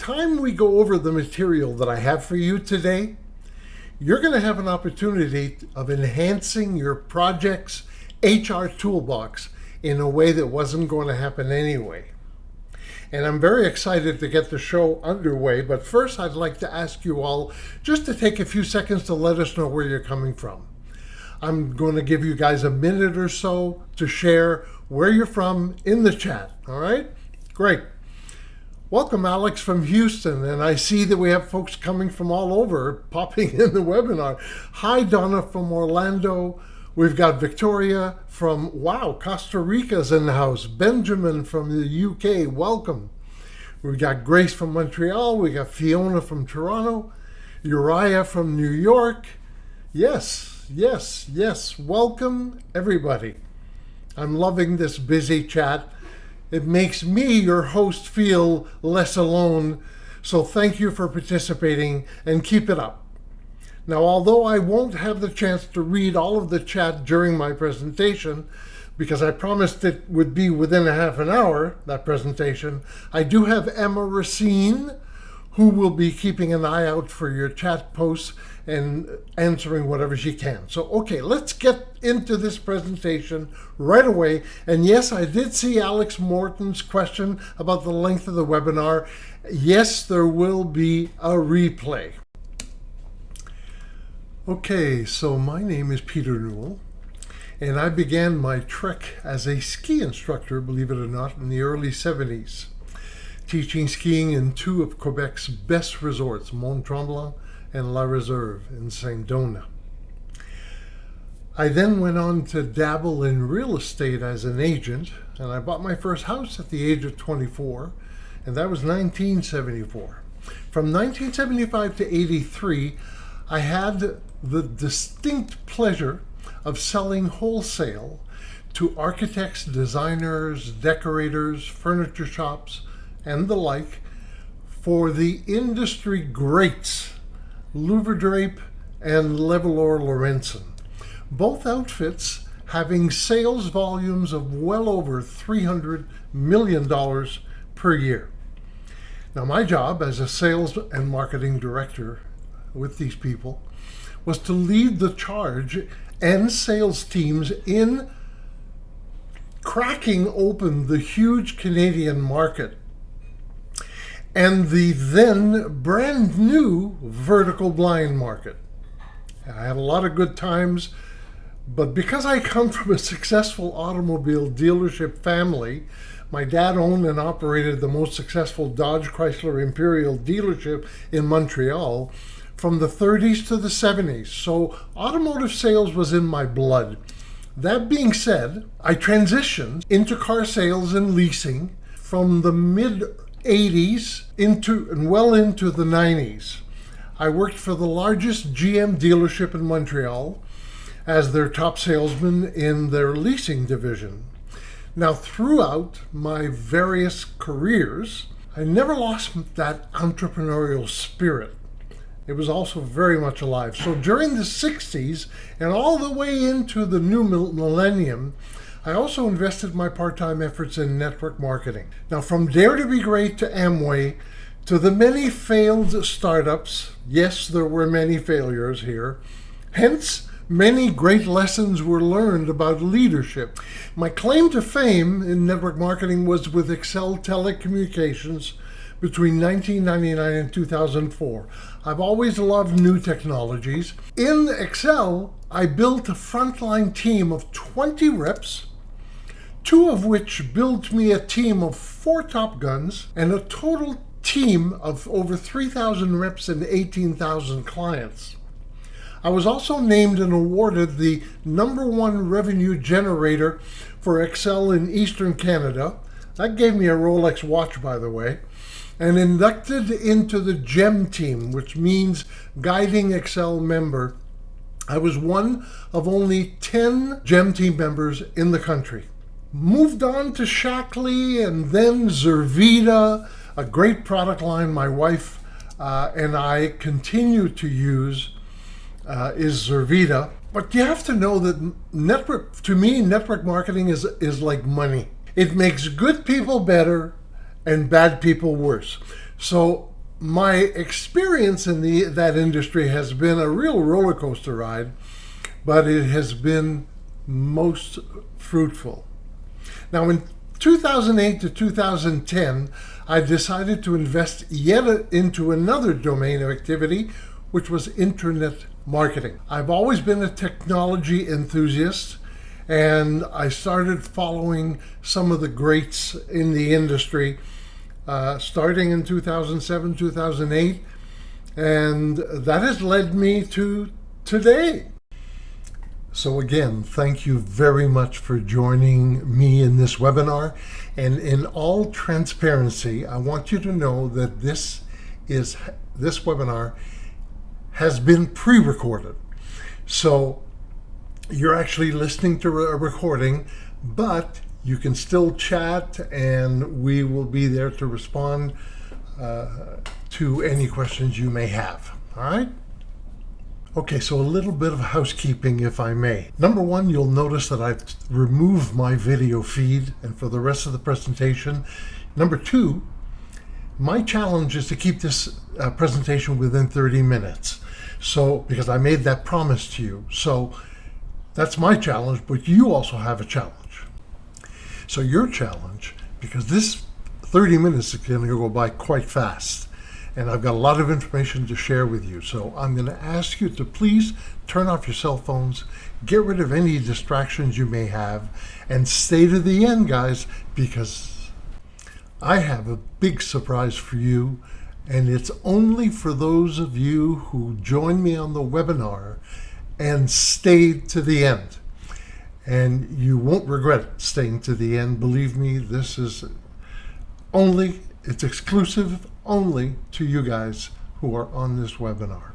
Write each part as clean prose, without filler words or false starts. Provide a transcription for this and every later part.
time we go over the material that I have for you today, you're going to have an opportunity of enhancing your project's HR toolbox in a way that wasn't going to happen anyway. And I'm very excited to get the show underway, but first I'd like to ask you all just to take a few seconds to let us know where you're coming from. I'm going to give you guys a minute or so to share where you're from in the chat, all right? Great. Welcome, Alex from Houston, and I see that we have folks coming from all over popping in the webinar. Hi, Donna from Orlando. We've got Victoria from, wow, Costa Rica's in the house. Benjamin from the UK, welcome. We've got Grace from Montreal. We got Fiona from Toronto. Uriah from New York. Yes, welcome everybody. I'm loving this busy chat. It makes me, your host, feel less alone. So thank you for participating and keep it up. Now, although I won't have the chance to read all of the chat during my presentation, because I promised it would be within a half an hour, that presentation, I do have Emma Racine, who will be keeping an eye out for your chat posts and answering whatever she can. So, okay, let's get into this presentation right away. And yes, I did see Alex Morton's question about the length of the webinar. Yes, there will be a replay. Okay, so my name is Peter Newell, and I began my trek as a ski instructor, believe it or not, in the early 70s, teaching skiing in two of Quebec's best resorts, Mont Tremblant and La Reserve in Saint-Donat. I then went on to dabble in real estate as an agent, and I bought my first house at the age of 24, and that was 1974. From 1975 to 83, I had the distinct pleasure of selling wholesale to architects, designers, decorators, furniture shops, and the like for the industry greats, Louver Drape and Levallois Laurenson. Both outfits having sales volumes of well over $300 million per year. Now, my job as a sales and marketing director with these people was to lead the charge and sales teams in cracking open the huge Canadian market and the then brand new vertical blind market. I had a lot of good times, but because I come from a successful automobile dealership family, my dad owned and operated the most successful Dodge Chrysler Imperial dealership in Montreal from the 30s to the 70s. So automotive sales was in my blood. That being said, I transitioned into car sales and leasing from the mid-80s into the 90s. I worked for the largest GM dealership in Montreal as their top salesman in their leasing division. Now, throughout my various careers, I never lost that entrepreneurial spirit. It was also very much alive. So during the 60s and all the way into the new millennium, I also invested my part-time efforts in network marketing. Now, from Dare to Be Great to Amway to the many failed startups, yes, there were many failures here, hence many great lessons were learned about leadership. My claim to fame in network marketing was with Excel Telecommunications between 1999 and 2004. I've always loved new technologies. In Excel, I built a frontline team of 20 reps, two of which built me a team of 4 Top Guns and a total team of over 3,000 reps and 18,000 clients. I was also named and awarded the #1 revenue generator for Excel in Eastern Canada. That gave me a Rolex watch, by the way. And inducted into the GEM team, which means Guiding Excel Member. I was one of only 10 GEM team members in the country. Moved on to Shaklee and then Zurvita, a great product line my wife and I continue to use is Zurvita. But you have to know that network marketing is like money. It makes good people better and bad people worse. So my experience in that industry has been a real roller coaster ride, but it has been most fruitful. Now, in 2008 to 2010, I decided to invest yet into another domain of activity, which was internet marketing. I've always been a technology enthusiast, and I started following some of the greats in the industry starting in 2007, 2008, and that has led me to today. So again, thank you very much for joining me in this webinar. And in all transparency, I want you to know that this webinar has been pre-recorded. So you're actually listening to a recording, but you can still chat and we will be there to respond to any questions you may have. All right? Okay, so a little bit of housekeeping, if I may. Number one, you'll notice that I've removed my video feed and for the rest of the presentation. Number two, my challenge is to keep this presentation within 30 minutes. So, because I made that promise to you. So that's my challenge, but you also have a challenge. So your challenge, because this 30 minutes is going to go by quite fast, and I've got a lot of information to share with you. So I'm going to ask you to please turn off your cell phones, get rid of any distractions you may have, and stay to the end, guys, because I have a big surprise for you, and it's only for those of you who join me on the webinar and stayed to the end. And you won't regret staying to the end. Believe me, this is it's exclusive only to you guys who are on this webinar.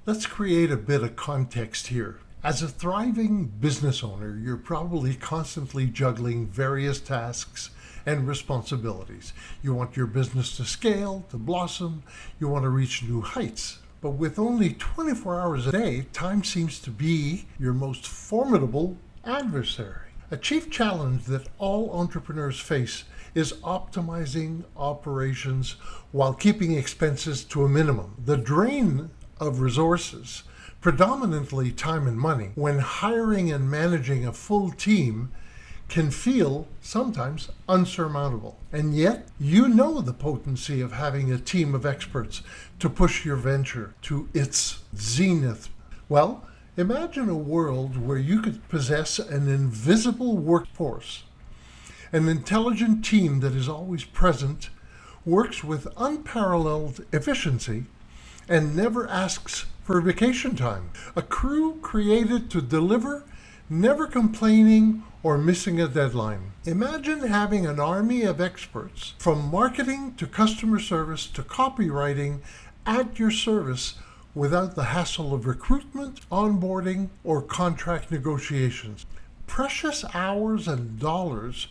Let's create a bit of context here. As a thriving business owner, you're probably constantly juggling various tasks and responsibilities. You want your business to scale, to blossom, you want to reach new heights. But with only 24 hours a day, time seems to be your most formidable adversary. A chief challenge that all entrepreneurs face is optimizing operations while keeping expenses to a minimum. The drain of resources, predominantly time and money, when hiring and managing a full team can feel sometimes unsurmountable. And yet, you know the potency of having a team of experts to push your venture to its zenith. Well, imagine a world where you could possess an invisible workforce, an intelligent team that is always present, works with unparalleled efficiency, and never asks for vacation time. A crew created to deliver, never complaining or missing a deadline. Imagine having an army of experts, from marketing to customer service to copywriting, at your service without the hassle of recruitment, onboarding, or contract negotiations. Precious hours and dollars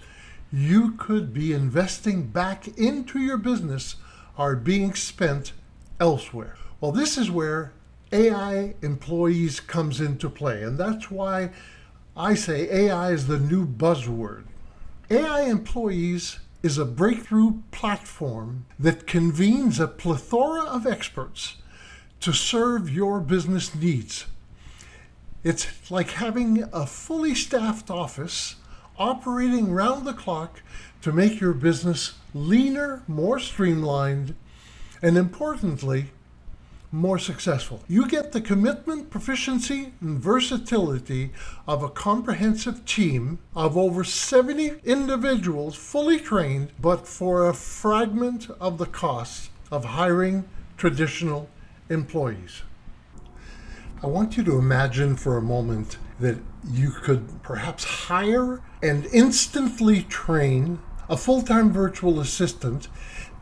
you could be investing back into your business are being spent elsewhere. Well, this is where AI employees comes into play, and that's why I say AI is the new buzzword. AI employees is a breakthrough platform that convenes a plethora of experts to serve your business needs. It's like having a fully staffed office operating round the clock to make your business leaner, more streamlined, and importantly, more successful. You get the commitment, proficiency, and versatility of a comprehensive team of over 70 individuals fully trained, but for a fragment of the cost of hiring traditional employees. I want you to imagine for a moment that you could perhaps hire and instantly train a full-time virtual assistant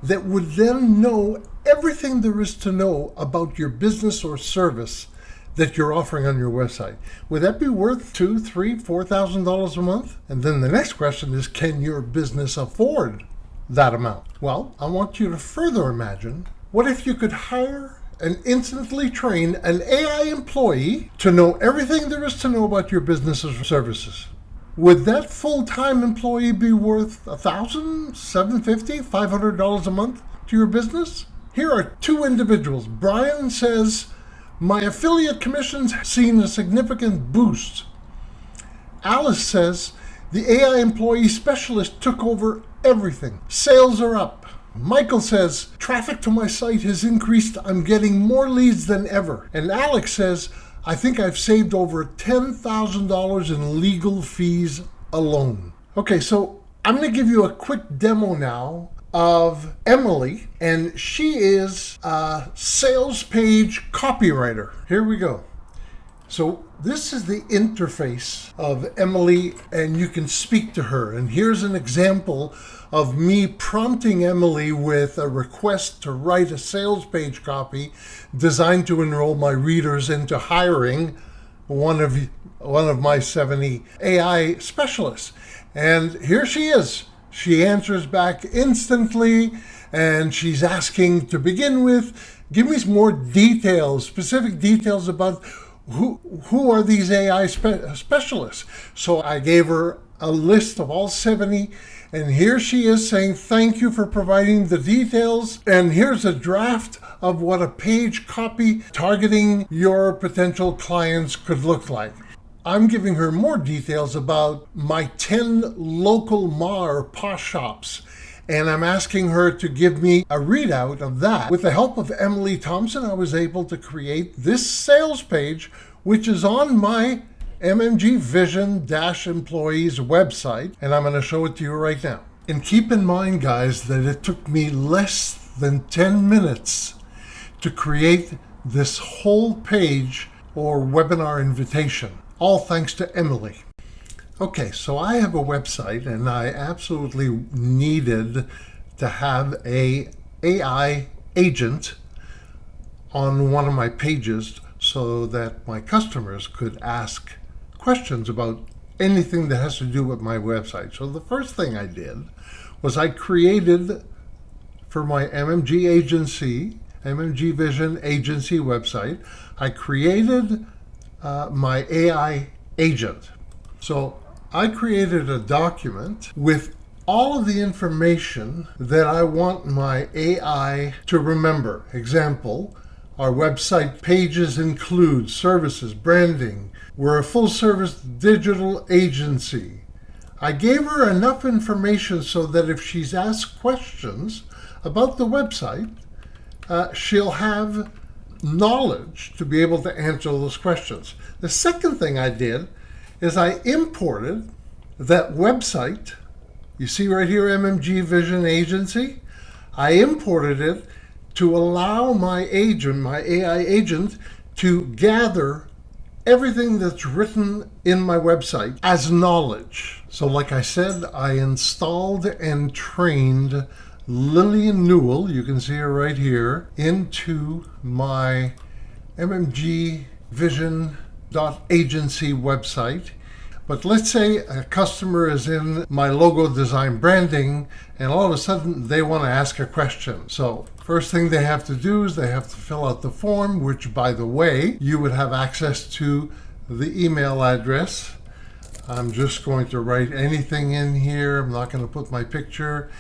that would then know everything there is to know about your business or service that you're offering on your website. Would that be worth $2,000, $3,000, $4,000 a month? And then the next question is, can your business afford that amount? Well, I want you to further imagine, what if you could hire and instantly train an AI employee to know everything there is to know about your business or services? Would that full-time employee be worth $1,000, $750, $500 a month to your business? Here are two individuals. Brian says, my affiliate commissions have seen a significant boost. Alice says, the AI employee specialist took over everything. Sales are up. Michael says, traffic to my site has increased. I'm getting more leads than ever. And Alex says, I think I've saved over $10,000 in legal fees alone. Okay, so I'm going to give you a quick demo now of Emily, and she is a sales page copywriter. Here we go. So this is the interface of Emily, and you can speak to her. And here's an example of me prompting Emily with a request to write a sales page copy designed to enroll my readers into hiring one of my 70 AI specialists. And here she is. She answers back instantly, and she's asking to begin with, give me some more details, specific details about who are these AI specialists. So I gave her a list of all 70, and here she is saying, thank you for providing the details. And here's a draft of what a page copy targeting your potential clients could look like. I'm giving her more details about my 10 local Ma or Pa shops, and I'm asking her to give me a readout of that. With the help of Emily Thompson, I was able to create this sales page, which is on my MMG Vision Employees website, and I'm going to show it to you right now. And keep in mind, guys, that it took me less than 10 minutes to create this whole page or webinar invitation. All thanks to Emily. Okay, so I have a website, and I absolutely needed to have a AI agent on one of my pages so that my customers could ask questions about anything that has to do with my website. So the first thing I did was I created for my MMG agency, MMG Vision agency website, I created my AI agent. So I created a document with all of the information that I want my AI to remember. Example, our website pages include services, branding. We're a full service digital agency. I gave her enough information so that if she's asked questions about the website, she'll have knowledge to be able to answer those questions. The second thing I did is I imported that website. You see right here, MMG Vision Agency. I imported it to allow my agent, my AI agent, to gather everything that's written in my website as knowledge. So like I said, I installed and trained Lillian Newell, you can see her right here, into my MMG Vision agency website. But let's say a customer is in my logo design branding, and all of a sudden they want to ask a question. So first thing they have to do is they have to fill out the form, which, by the way, you would have access to the email address. I'm just going to write anything in here. I'm not going to put my picture.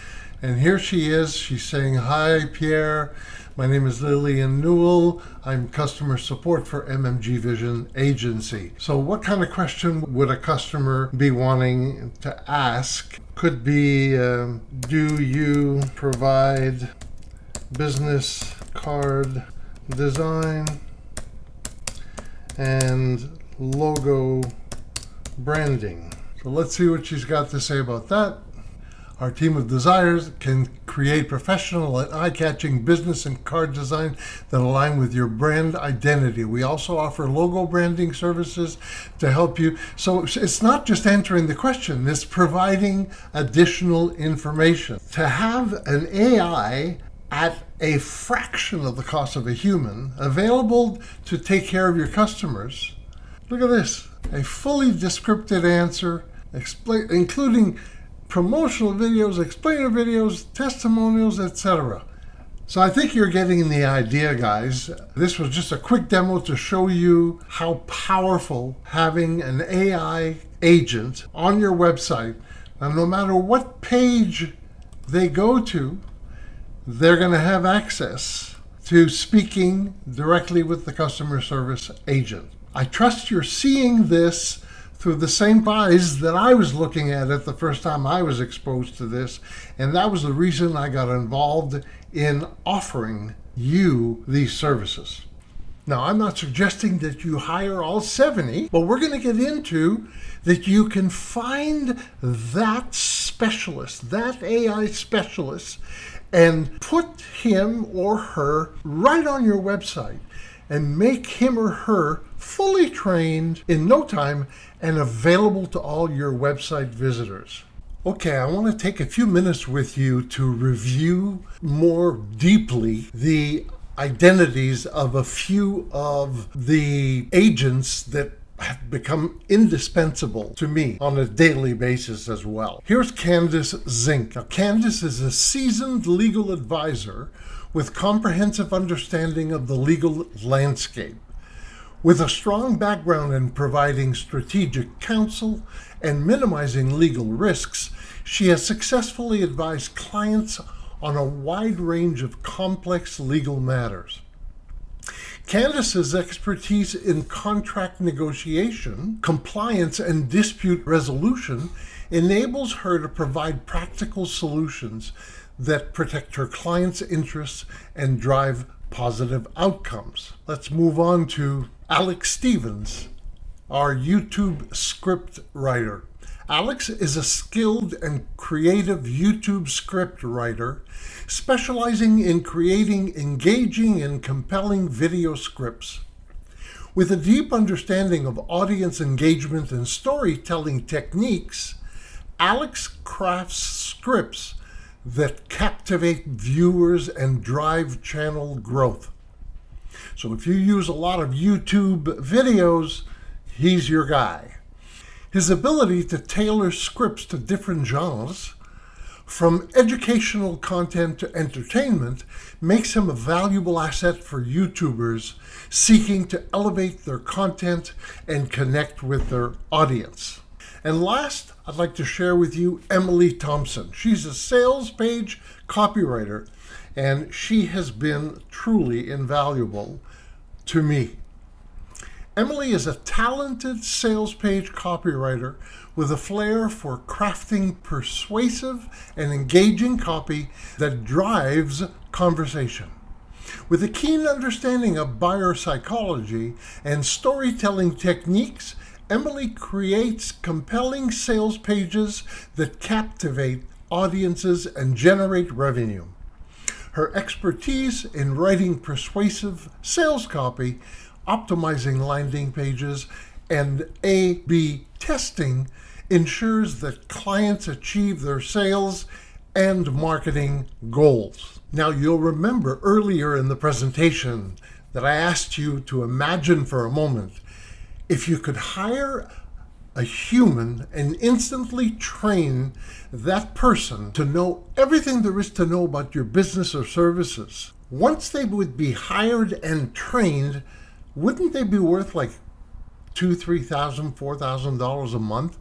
And here she is. She's saying, hi, Pierre. My name is Lillian Newell. I'm customer support for MMG Vision Agency. So what kind of question would a customer be wanting to ask? Could be, do you provide business card design and logo branding? So let's see what she's got to say about that. Our team of designers can create professional and eye-catching business and card design that align with your brand identity. We also offer logo branding services to help you. So it's not just answering the question, it's providing additional information. To have an AI at a fraction of the cost of a human available to take care of your customers. Look at this, a fully descriptive answer, including promotional videos, explainer videos, testimonials, etc. So I think you're getting the idea, guys. This was just a quick demo to show you how powerful having an AI agent on your website, and no matter what page they go to, they're going to have access to speaking directly with the customer service agent. I trust you're seeing this through the same eyes that I was looking at it the first time I was exposed to this, and that was the reason I got involved in offering you these services. Now, I'm not suggesting that you hire all 70, but we're going to get into that you can find that specialist, that AI specialist, and put him or her right on your website and make him or her fully trained in no time and available to all your website visitors. Okay, I want to take a few minutes with you to review more deeply the identities of a few of the agents that have become indispensable to me on a daily basis as well. Here's Candace Zink. Now, Candace is a seasoned legal advisor with comprehensive understanding of the legal landscape. With a strong background in providing strategic counsel and minimizing legal risks, she has successfully advised clients on a wide range of complex legal matters. Candace's expertise in contract negotiation, compliance, and dispute resolution enables her to provide practical solutions that protect her clients' interests and drive positive outcomes. Let's move on to Alex Stevens, our YouTube script writer. Alex is a skilled and creative YouTube script writer specializing in creating engaging and compelling video scripts. With a deep understanding of audience engagement and storytelling techniques, Alex crafts scripts that captivate viewers and drive channel growth. So if you use a lot of YouTube videos, he's your guy. His ability to tailor scripts to different genres, from educational content to entertainment, makes him a valuable asset for YouTubers seeking to elevate their content and connect with their audience. And last, I'd like to share with you Emily Thompson. She's a sales page copywriter, and she has been truly invaluable to me. Emily is a talented sales page copywriter with a flair for crafting persuasive and engaging copy that drives conversation. With a keen understanding of buyer psychology and storytelling techniques, Emily creates compelling sales pages that captivate audiences and generate revenue. Her expertise in writing persuasive sales copy, optimizing landing pages, and A/B testing ensures that clients achieve their sales and marketing goals. Now, you'll remember earlier in the presentation that I asked you to imagine for a moment if you could hire a human and instantly train that person to know everything there is to know about your business or services. Once they would be hired and trained, wouldn't they be worth like $2,000, $3,000, $4,000 a month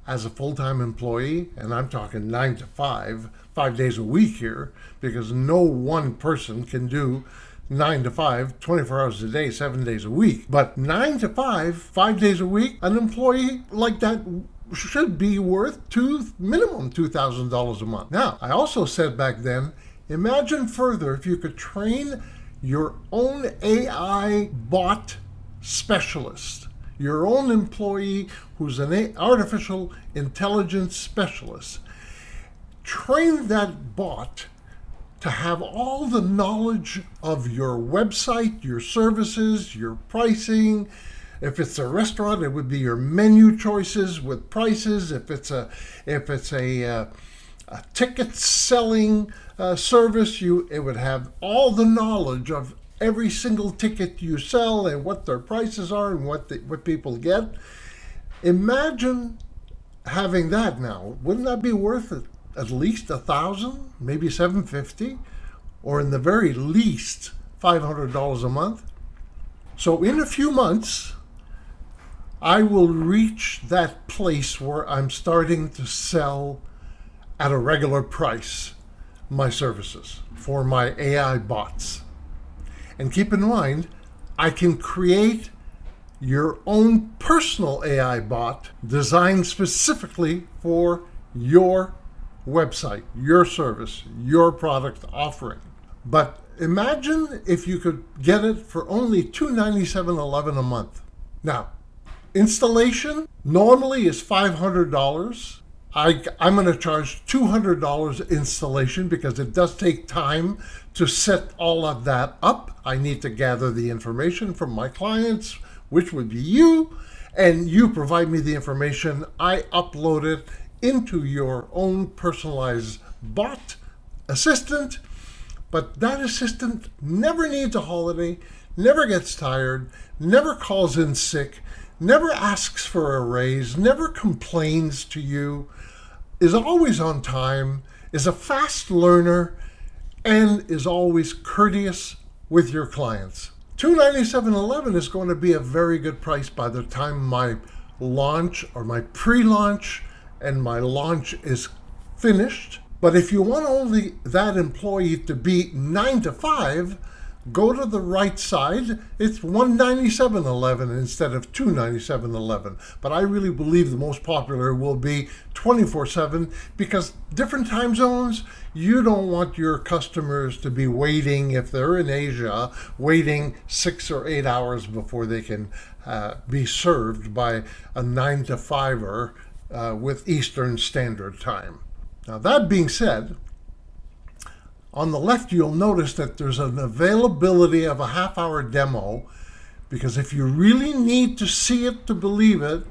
as a full-time employee? And I'm talking 9 to 5, 5 days a week here, because no one person can do 9 to 5, 24 hours a day, 7 days a week. But 9 to 5, 5 days a week, an employee like that should be worth minimum $2,000 a month. Now, I also said back then, imagine further if you could train your own AI bot specialist, your own employee who's an artificial intelligence specialist. Train that bot to have all the knowledge of your website, your services, your pricing. If it's a restaurant, it would be your menu choices with prices. If it's a ticket selling service, it would have all the knowledge of every single ticket you sell and what their prices are and what people get. Imagine having that now. Wouldn't that be worth it? At least $1,000, maybe $750, or in the very least $500 a month. So in a few months, I will reach that place where I'm starting to sell at a regular price. my services for my AI bots. And keep in mind, I can create your own personal AI bot designed specifically for your website, your service, your product offering. But imagine if you could get it for only $297.11 a month. Now, installation normally is $500. I'm going to charge $200 installation because it does take time to set all of that up. I need to gather the information from my clients, which would be you, and you provide me the information. I upload it into your own personalized bot assistant, but that assistant never needs a holiday, never gets tired, never calls in sick, never asks for a raise, never complains to you, is always on time, is a fast learner, and is always courteous with your clients. $297.11 is going to be a very good price by the time my launch or my pre-launch and my launch is finished. But if you want only that employee to be 9 to 5, go to the right side. It's $197.11 instead of $297.11. But I really believe the most popular will be 24/7 because different time zones, you don't want your customers to be waiting, if they're in Asia, waiting 6 or 8 hours before they can be served by a 9 to 5er with Eastern Standard Time. Now, that being said, on the left, you'll notice that there's an availability of a half-hour demo, because if you really need to see it to believe it,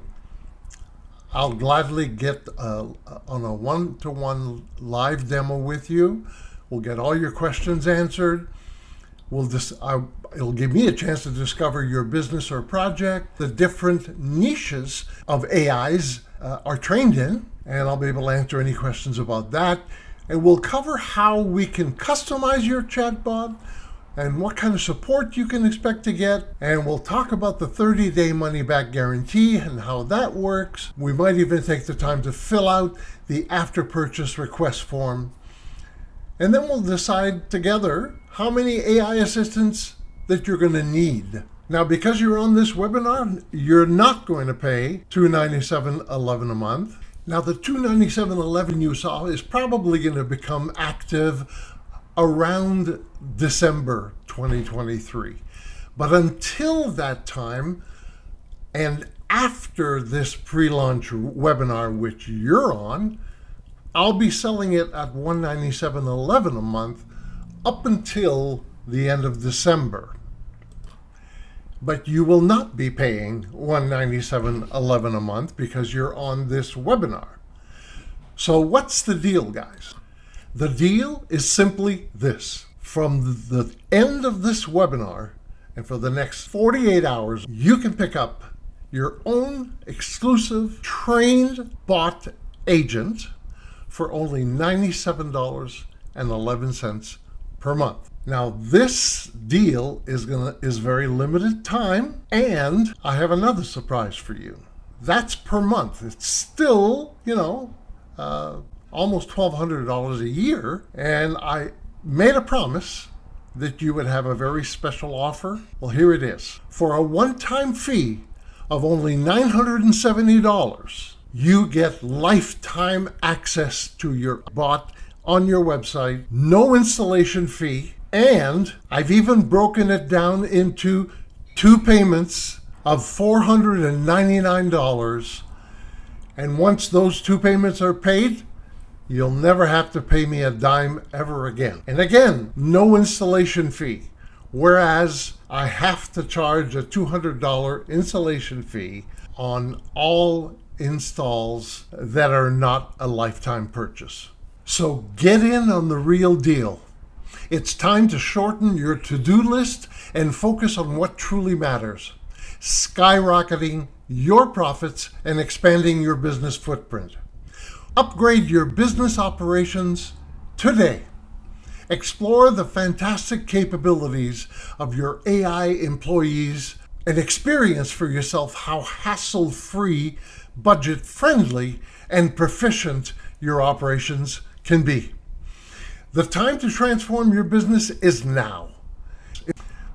I'll gladly get on a one-to-one live demo with you. We'll get all your questions answered. It'll give me a chance to discover your business or project, the different niches of AIs are trained in, and I'll be able to answer any questions about that. And we'll cover how we can customize your chatbot and what kind of support you can expect to get. And we'll talk about the 30-day money-back guarantee and how that works. We might even take the time to fill out the after-purchase request form. And then we'll decide together how many AI assistants that you're going to need. Now, because you're on this webinar, you're not going to pay $297.11 a month. Now, the $297.11 you saw is probably going to become active around December 2023. But until that time, and after this pre-launch webinar, which you're on, I'll be selling it at $197.11 a month up until the end of December. But you will not be paying $197.11 a month because you're on this webinar. So what's the deal, guys? The deal is simply this. From the end of this webinar and for the next 48 hours, you can pick up your own exclusive trained bot agent for only $97.11 per month. Now, this deal is very limited time, and I have another surprise for you. That's per month. It's still, almost $1,200 a year, and I made a promise that you would have a very special offer. Well, here it is. For a one-time fee of only $970, you get lifetime access to your bot on your website, no installation fee, and I've even broken it down into 2 payments of $499. And once those 2 payments are paid, you'll never have to pay me a dime ever again. And again, no installation fee. Whereas I have to charge a $200 installation fee on all installs that are not a lifetime purchase. So get in on the real deal. It's time to shorten your to-do list and focus on what truly matters: skyrocketing your profits and expanding your business footprint. Upgrade your business operations today. Explore the fantastic capabilities of your AI employees and experience for yourself how hassle-free, budget-friendly, and proficient your operations can be. The time to transform your business is now.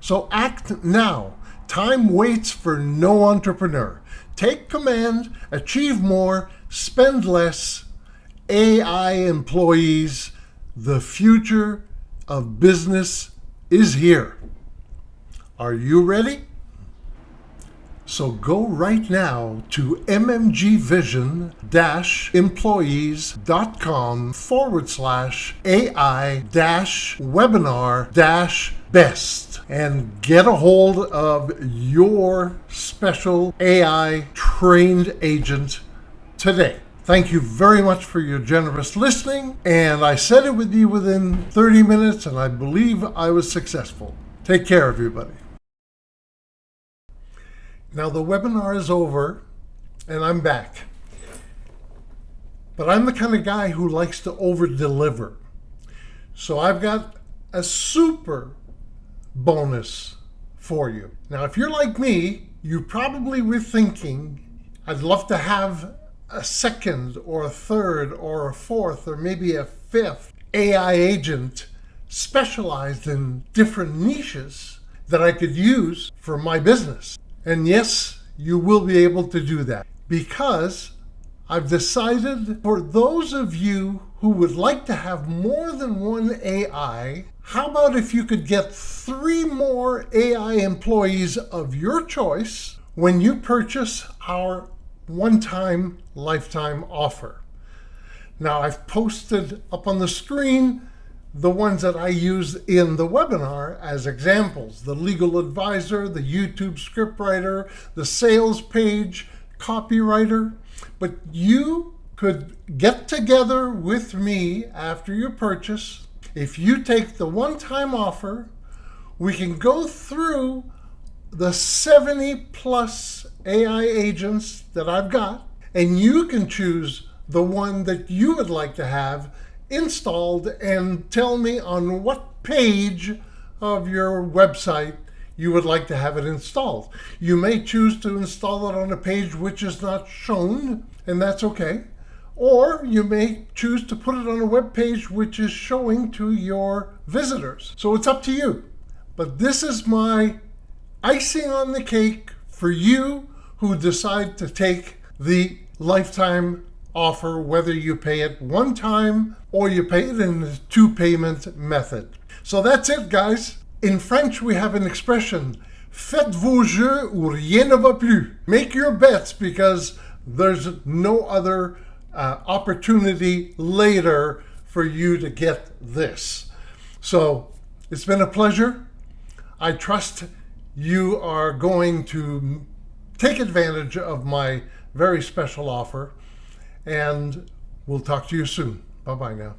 So act now. Time waits for no entrepreneur. Take command, achieve more, spend less. AI employees, the future of business is here. Are you ready? So go right now to mmgvision-employees.com/AI-webinar-best and get a hold of your special AI trained agent today. Thank you very much for your generous listening, and I said it with you within 30 minutes, and I believe I was successful. Take care, everybody. Now the webinar is over, and I'm back. But I'm the kind of guy who likes to over-deliver. So I've got a super bonus for you. Now, if you're like me, you probably were thinking, I'd love to have a second or a third or a fourth or maybe a fifth AI agent specialized in different niches that I could use for my business. And yes, you will be able to do that because I've decided for those of you who would like to have more than one AI, how about if you could get 3 more AI employees of your choice when you purchase our one-time lifetime offer. Now I've posted up on the screen the ones that I use in the webinar as examples: the legal advisor, the YouTube scriptwriter, the sales page copywriter. But you could get together with me after your purchase. If you take the one-time offer, we can go through the 70 plus AI agents that I've got, and you can choose the one that you would like to have installed and tell me on what page of your website you would like to have it installed. You may choose to install it on a page which is not shown, and that's okay. Or you may choose to put it on a web page which is showing to your visitors. So it's up to you. But this is my icing on the cake for you who decide to take the lifetime offer, whether you pay it one time or you pay it in the 2-payment method. So that's it, guys. In French, we have an expression, faites vos jeux ou rien ne va plus. Make your bets because there's no other opportunity later for you to get this. So it's been a pleasure. I trust you are going to take advantage of my very special offer, and we'll talk to you soon. Bye-bye now.